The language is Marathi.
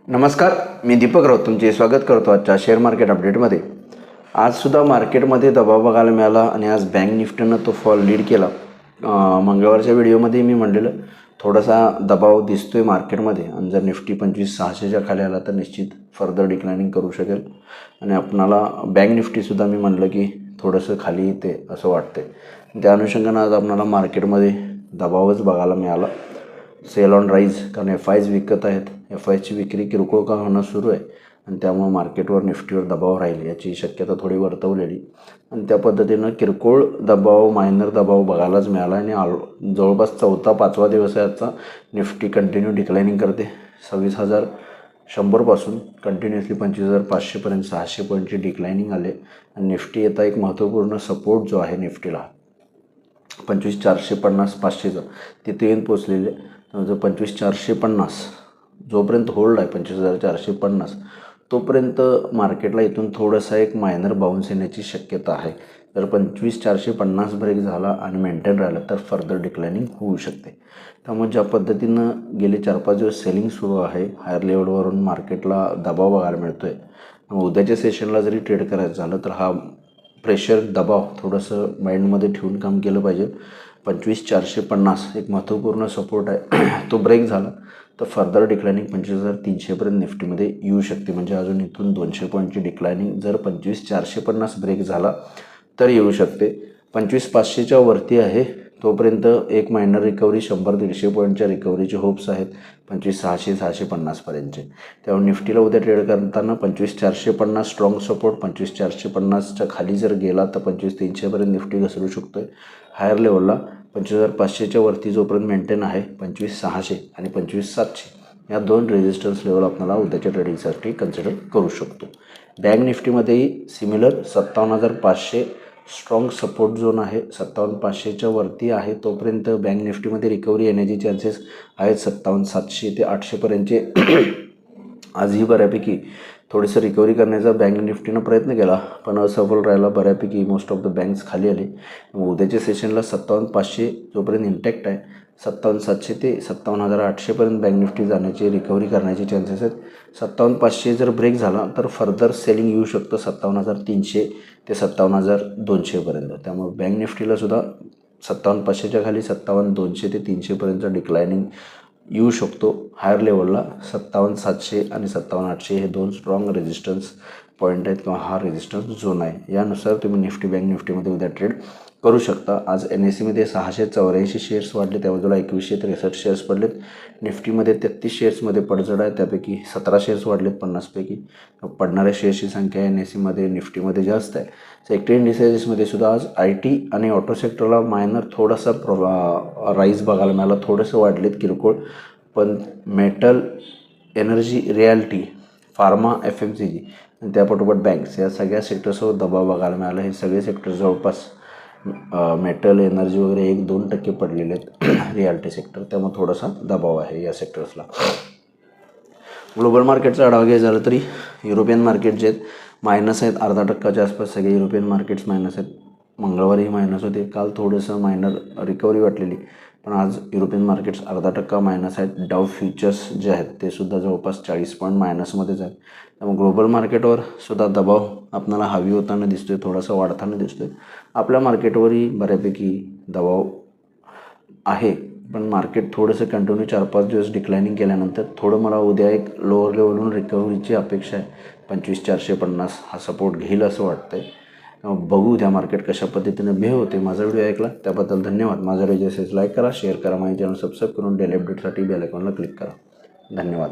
नमस्कार, मी दीपक राऊत तुमचे स्वागत करतो आजच्या शेअर मार्केट अपडेटमध्ये. आजसुद्धा मार्केटमध्ये दबाव बघायला मिळाला आणि आज बँक निफ्टीनं तो फॉल लीड केला. मंगळवारच्या व्हिडिओमध्ये मी म्हणलेलं थोडासा दबाव दिसतो आहे मार्केटमध्ये आणि जर निफ्टी 25,600च्या खाली आला तर निश्चित फर्दर डिक्लायनिंग करू शकेल. आणि आपणाला बँक निफ्टीसुद्धा मी म्हणलं की थोडंसं खाली येते असं वाटते. त्या अनुषंगानं आज आपणाला मार्केटमध्ये दबावच बघायला मिळाला. सेल ऑन राईज, कारण FIs विकत आहेत. FIची विक्री किरकोळ का होणं सुरू आहे आणि त्यामुळे मार्केटवर निफ्टीवर दबाव राहील याची शक्यता थोडी वर्तवलेली आणि त्या पद्धतीनं किरकोळ दबाव, मायनर दबाव बघायलाच मिळाला. आणि जवळपास 4-5वा दिवस आहे आजचा. निफ्टी कंटिन्यू डिक्लायनिंग करते. 26,100पासून कंटिन्युअसली 25,500पर्यंत 600 पॉईंटची डिक्लायनिंग आले आणि निफ्टी येता एक महत्त्वपूर्ण सपोर्ट जो आहे निफ्टीला 25,450-500चा तिथे येऊन पोचलेले. जर 25,450 जोपर्यंत होल्ड आहे 25,450 तोपर्यंत मार्केटला इथून थोडंसं एक मायनर बाउन्स येण्याची शक्यता आहे. जर 25,450 ब्रेक झाला आणि मेंटेन राहिला तर फर्दर डिक्लायनिंग होऊ शकते. त्यामुळे ज्या पद्धतीनं गेले 4-5 दिवस सेलिंग सुरू आहे, हायर लेवलवरून मार्केटला दबाव बघायला मिळतो आहे. उद्याच्या सेशनला जरी ट्रेड करायचं झालं तर हा प्रेशर, दबाव थोडंसं माइंडमध्ये ठेवून काम केलं पाहिजे. 25,450 एक महत्त्वपूर्ण सपोर्ट आहे. तो ब्रेक झाला तर फर्दर डिक्लायनिंग 25,300पर्यंत निफ्टीमध्ये येऊ शकते. म्हणजे अजून इथून 200 पॉईंटची डिक्लायनिंग जर 25,450 ब्रेक झाला तर येऊ शकते. 25,500च्या वरती आहे तोपर्यंत एक मायनर रिकव्हरी 100-150 पॉईंटच्या रिकव्हरीचे होप्स आहेत 25,600-650पर्यंतचे. त्यामुळे निफ्टीला उद्या ट्रेड करताना 25,450 स्ट्रॉंग सपोर्ट. 25,450च्या खाली जर गेला तर 25,300पर्यंत निफ्टी घसरू शकतो आहे. हायर लेवलला 25,500च्या वरती जोपर्यंत मेंटेन आहे 25,600 आणि 25,700 या दोन रेजिस्टन्स लेवल आपल्याला उद्याच्या ट्रेडिंगसाठी कन्सिडर करू शकतो. बँक निफ्टीमध्येही सिमिलर 57,500 स्ट्रॉंग सपोर्ट झोन आहे. 57,500च्या वरती आहे तोपर्यंत बँक निफ्टीमध्ये रिकव्हरी येण्याचे चान्सेस आहेत 57,700 ते 800पर्यंतचे. आजही बऱ्यापैकी थोडंसं रिकव्हरी करण्याचा बँक निफ्टीनं प्रयत्न केला पण असफल राहिला. बऱ्यापैकी मोस्ट ऑफ द बँक्स खाली आले. उद्याच्या सेशनला 57,500 जोपर्यंत इंटॅक्ट आहे 57,700 ते 57,800पर्यंत बँक निफ्टी जाण्याची, रिकव्हरी करण्याचे चान्सेस आहेत. 57,500 जर ब्रेक झाला तर फर्दर सेलिंग येऊ शकतं 57,300 ते 57,200पर्यंत. त्यामुळे बँक निफ्टीला सुद्धा 57,500च्या खाली 57,200 ते 300पर्यंतचा डिक्लायनिंग येऊ शकतो. हायर लेवलला 57,700 आणि 57,800 हे दोन स्ट्रॉंग रेजिस्टन्स पॉईंट आहेत किंवा हा रेजिस्टन्स झोन आहे. यानुसार तुम्ही निफ्टी, बँक निफ्टीमध्ये उद्या ट्रेड करू शकता. आज NSEमध्ये 684 शेअर्स वाढले, त्या बाजूला 2163 शेअर्स पडलेत. निफ्टीमध्ये 33 शेअर्समध्ये पडझड आहे, त्यापैकी 17 शेअर्स वाढलेत 50पैकी. पडणाऱ्या शेअर्सची संख्या NSEमध्ये, निफ्टीमध्ये जास्त आहे. सेक्टर इंडिसेसमध्ये सुद्धा आज IT आणि ऑटो सेक्टरला मायनर थोडासा राईज बघायला मिळाला. थोडंसं वाढलेत किरकोळ, पण metal, energy, reality, pharma, FMCG आणि त्यापाठोपाठ बँक्स या सगळ्या सेक्टर्सवर दबाव बघायला मिळाला. हे सगळे सेक्टर जवळपास मेटल, एनर्जी वगैरे 1-2% पडलेले आहेत. रिॲलिटी सेक्टर, त्यामुळे थोडासा दबाव आहे या सेक्टर्सला. ग्लोबल मार्केटचा आढावा घ्यायचा झालं तरी युरोपियन मार्केट जे आहेत मायनस आहेत. 0.5%च्या आसपास सगळे युरोपियन मार्केट्स मायनस आहेत. मंगळवारीही मायनस होते. काल थोडंसं मायनर रिकव्हरी वाटलेली पण आज युरोपियन मार्केट्स 0.5% मायनस आहेत. डाव फ्युचर्स जे आहेत ते सुद्धा जवळपास 40 पॉईंट मायनसमध्येच आहेत. त्यामुळे ग्लोबल मार्केटवर सुद्धा दबाव आपल्याला हवी होताना दिसतो आहे, थोडासा वाढताना दिसतो आहे. आपल्या मार्केटवरही बऱ्यापैकी दबाव आहे पण मार्केट थोडंसं कंटिन्यू 4-5 दिवस डिक्लायनिंग केल्यानंतर थोडं मला उद्या एक लोअर लेवलवरून रिकव्हरीची अपेक्षा आहे. 25,450 हा सपोर्ट घेईल असं वाटतं आहे. बघू त्या मार्केट कशा पद्धतीनं बिहेव होते. माझा व्हिडिओ ऐकला त्याबद्दल धन्यवाद. माझा व्हिडिओ असेल लाईक करा, शेअर करा, माझ्या चॅनल सबस्क्राईब करून डेली अपडेटसाठी बेल आयकॉनला क्लिक करा. धन्यवाद.